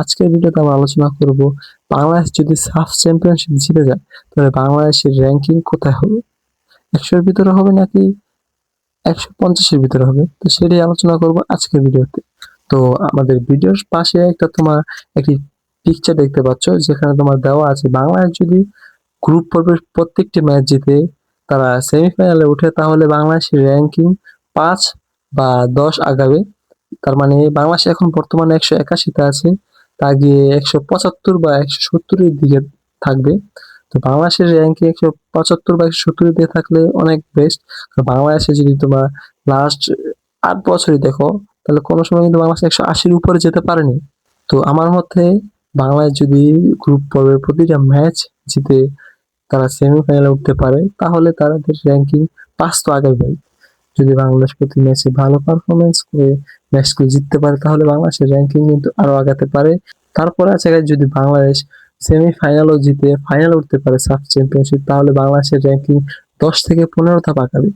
আজকের ভিডিওতে আমরা আলোচনা করব বাংলাদেশ যদি সাফ চ্যাম্পিয়নশিপ জিতে যায় তাহলে বাংলাদেশের র্যাঙ্কিং কোথায় হবে, 100-এর ভিতরে হবে নাকি 150-এর ভিতরে হবে। তো সেটাই আলোচনা করব আজকের ভিডিওতে। তো আমাদের ভিডিওর পাশে একটি পিকচার দেখতে পাচ্ছ, যেখানে তোমার দেওয়া আছে বাংলাদেশ যদি গ্রুপ পর্বের প্রত্যেকটি ম্যাচ জিতে তারা সেমিফাইনালে উঠে তাহলে বাংলাদেশের র্যাঙ্কিং 5 বা 10 আগাবে। তার মানে বাংলাদেশ এখন বর্তমানে 181-তে আছে, তা গিয়ে 175 বা 170-এর দিকে থাকবে। তো বাংলাদেশের র্যাঙ্কিং 175 বা 170-এর দিকে থাকলে অনেক বেস্ট। বাংলাদেশে যদি তোমার লাস্ট 8 বছরই দেখো, তাহলে কোনো সময় কিন্তু বাংলাদেশ 180-এর উপরে যেতে পারেনি। তো আমার মতে বাংলাদেশ যদি গ্রুপ পর্বের প্রতিটা ম্যাচ জিতে তারা সেমিফাইনালে উঠতে পারে তাহলে তাদের র্যাঙ্কিং 5 তো আগাবে। যদি বাংলাদেশ প্রতি ম্যাচে ভালো পারফরমেন্স করে ম্যাচগুলো জিততে পারে তাহলে বাংলাদেশের র্যাঙ্কিং কিন্তু আরো আগাতে পারে। তারপরে আছে যদি বাংলাদেশ সেমিফাইনালও জিতে ফাইনালে উঠতে পারে সাফ চ্যাম্পিয়নশিপ, তাহলে বাংলাদেশের র্যাঙ্কিং 10 থেকে 15 ধাপ আগাবে।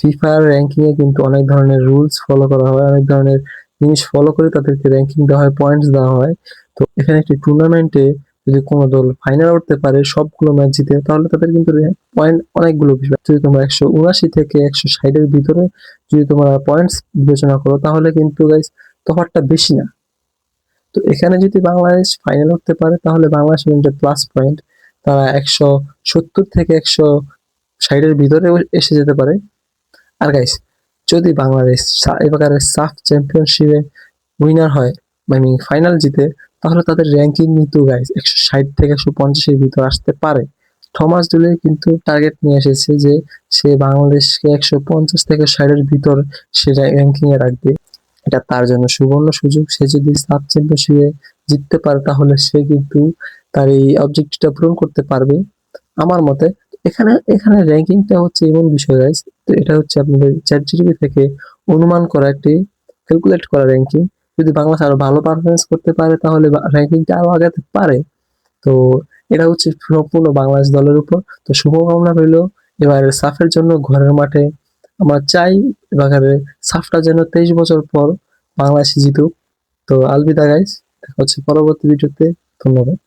ফিফার র্যাঙ্কিং এ কিন্তু অনেক ধরনের রুলস ফলো করা হয়, অনেক ধরনের জিনিস ফলো করে তাদেরকে র্যাঙ্কিং দেওয়া হয়, পয়েন্টস দেওয়া হয়। তো এখানে একটি টুর্নামেন্টে যদি কোনো দল ফাইনাল উঠতে পারে সবগুলো ম্যাচ জিতে, তাহলে তাদের কিন্তু পয়েন্ট অনেকগুলো বেশি। যদি তোমরা 179 থেকে 160-এর ভিতরে যদি তোমরা পয়েন্টস বিবেচনা করো তাহলে কিন্তু গাইস তফাৎটা বেশি না। তো এখানে যদি বাংলাদেশ ফাইনাল উঠতে পারে তাহলে বাংলাদেশ কিন্তু প্লাস পয়েন্ট, তারা 170 থেকে 160-এর ভিতরে এসে যেতে পারে। আর গাইস যদি বাংলাদেশ এবারের সাফ চ্যাম্পিয়নশিপে উইনার হয়, মানে ফাইনাল জিতে, তাহলে তাদের র্যাঙ্কিং কিন্তু গাইস 160 থেকে 150-এর ভিতর আসতে পারে। থমাস ডুলে কিন্তু টার্গেট নিয়ে এসেছে যে সে বাংলাদেশকে 150 থেকে 60-এর ভিতর সে র্যাঙ্কিং এ রাখবে। এটা তার জন্য সুবর্ণ সুযোগ। সে যদি সাব চ্যাম্পিয়নশিপে জিততে পারে তাহলে সে কিন্তু তার এই অবজেক্টিভটা পূরণ করতে পারবে আমার মতে। এখানে এখানে র্যাঙ্কিংটা হচ্ছে এমন বিষয় গাইস, তো এটা হচ্ছে আপনাদের চ্যাটজিপিটি থেকে অনুমান করা একটি ক্যালকুলেট করা র্যাঙ্কিং। যদি বাংলাদেশ আরো ভালো পারফরমেন্স করতে পারে তাহলে র্যাঙ্কিংটা আরো আগাতে পারে। তো এটা হচ্ছে সম্পূর্ণ বাংলাদেশ দলের উপর। তো শুভকামনা রইল এবার সাফের জন্য ঘরের মাঠে। আমরা চাই এবারে সাফটা যেন 23 বছর পর বাংলাদেশ জিতুক। তো আলবিদা গাইস, দেখা হচ্ছে পরবর্তী ভিডিওতে। ধন্যবাদ।